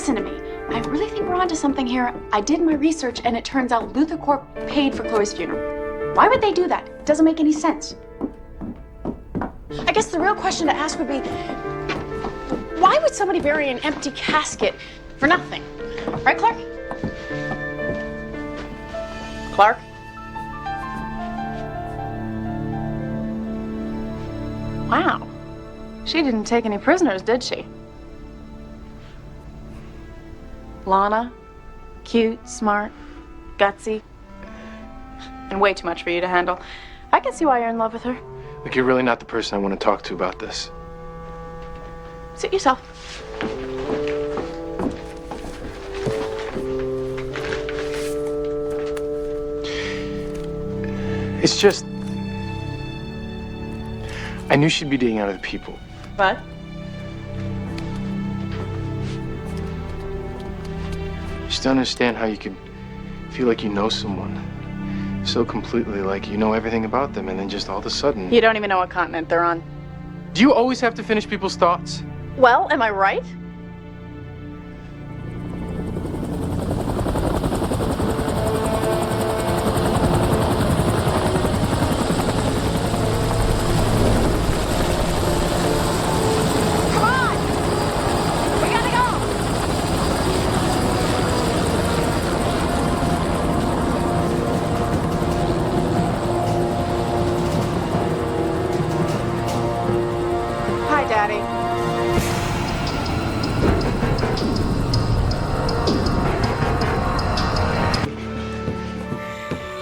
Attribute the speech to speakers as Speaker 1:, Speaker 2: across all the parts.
Speaker 1: Listen to me. I really think we're onto something here. I did my research, and it turns out Luther Corp paid for Clois' funeral. Why would they do that? It doesn't make any sense. I guess the real question to ask would be, why would somebody bury an empty casket for nothing? Right, Clark? Clark? Wow. She didn't take any prisoners, did she? Lana, cute, smart, gutsy, and way too much for you to handle. I can see why you're in love with her.
Speaker 2: Look, you're really not the person I want to talk to about this.
Speaker 1: Suit yourself.
Speaker 2: It's just... I knew she'd be dating other people.
Speaker 1: What?
Speaker 2: Just don't understand how you could feel like you know someone so completely, like you know everything about them, and then just all of a sudden...
Speaker 1: You don't even know what continent they're on.
Speaker 2: Do you always have to finish people's thoughts?
Speaker 1: Well, am I right?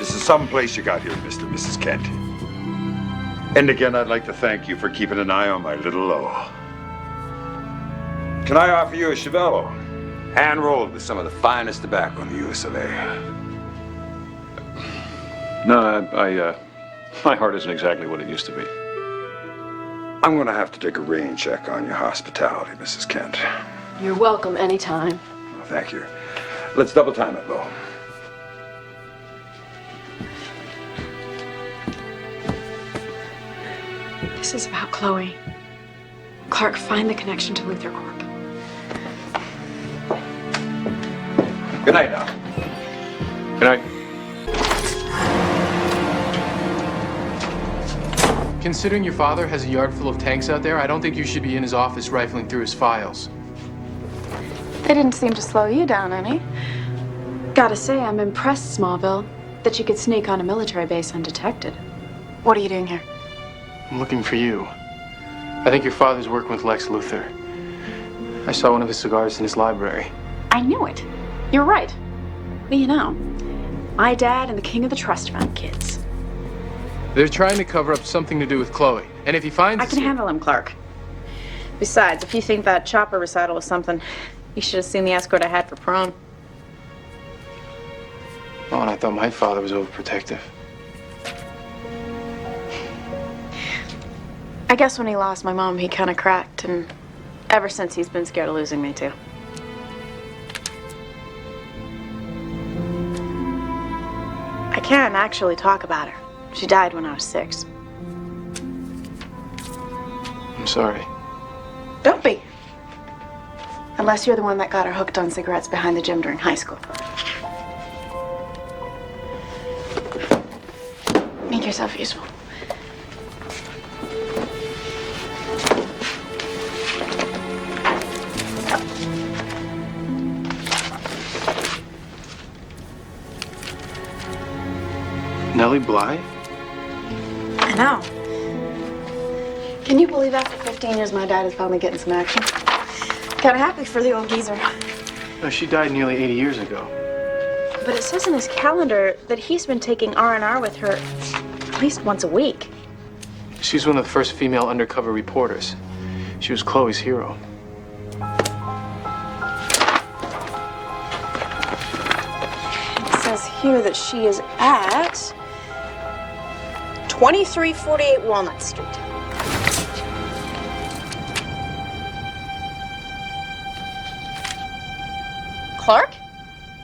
Speaker 3: Some place you got here, Mr. and Mrs. Kent. And again, I'd like to thank you for keeping an eye on my little Lo. Can I offer you a Chevello? Hand-rolled with some of the finest tobacco in the US of A.
Speaker 4: No, my heart isn't exactly what it used to be.
Speaker 3: I'm gonna have to take a rain check on your hospitality, Mrs. Kent.
Speaker 1: You're welcome anytime.
Speaker 3: Oh, thank you. Let's double time it, Lo.
Speaker 1: This is about Chloe. Clark, find the connection to Luther Corp.
Speaker 3: Good night now.
Speaker 4: Good night.
Speaker 2: Considering your father has a yard full of tanks out there, I don't think you should be in his office rifling through his files.
Speaker 1: They didn't seem to slow you down any. Gotta say, I'm impressed, Smallville, that you could sneak on a military base undetected. What are you doing here?
Speaker 2: I'm looking for you. I think your father's working with Lex Luthor. I saw one of his cigars in his library.
Speaker 1: I knew it. You're right. But you know, my dad and the King of the Trust Fund kids.
Speaker 2: They're trying to cover up something to do with Chloe. And if he finds...
Speaker 1: I can handle him, Clark. Besides, if you think that chopper recital was something, you should have seen the escort I had for prom.
Speaker 2: Oh, and I thought my father was overprotective.
Speaker 1: I guess when he lost my mom, he kind of cracked, and ever since he's been scared of losing me, too. I can't actually talk about her. She died when I was 6.
Speaker 2: I'm sorry.
Speaker 1: Don't be. Unless you're the one that got her hooked on cigarettes behind the gym during high school. Make yourself useful.
Speaker 2: Nellie Bly?
Speaker 1: I know. Can you believe after 15 years my dad is finally getting some action? Kind of happy for the old geezer.
Speaker 2: No, she died nearly 80 years ago.
Speaker 1: But it says in his calendar that he's been taking R&R with her at least once a week.
Speaker 2: She's one of the first female undercover reporters. She was Chloe's hero.
Speaker 1: It says here that she is at 2348 Walnut Street. Clark?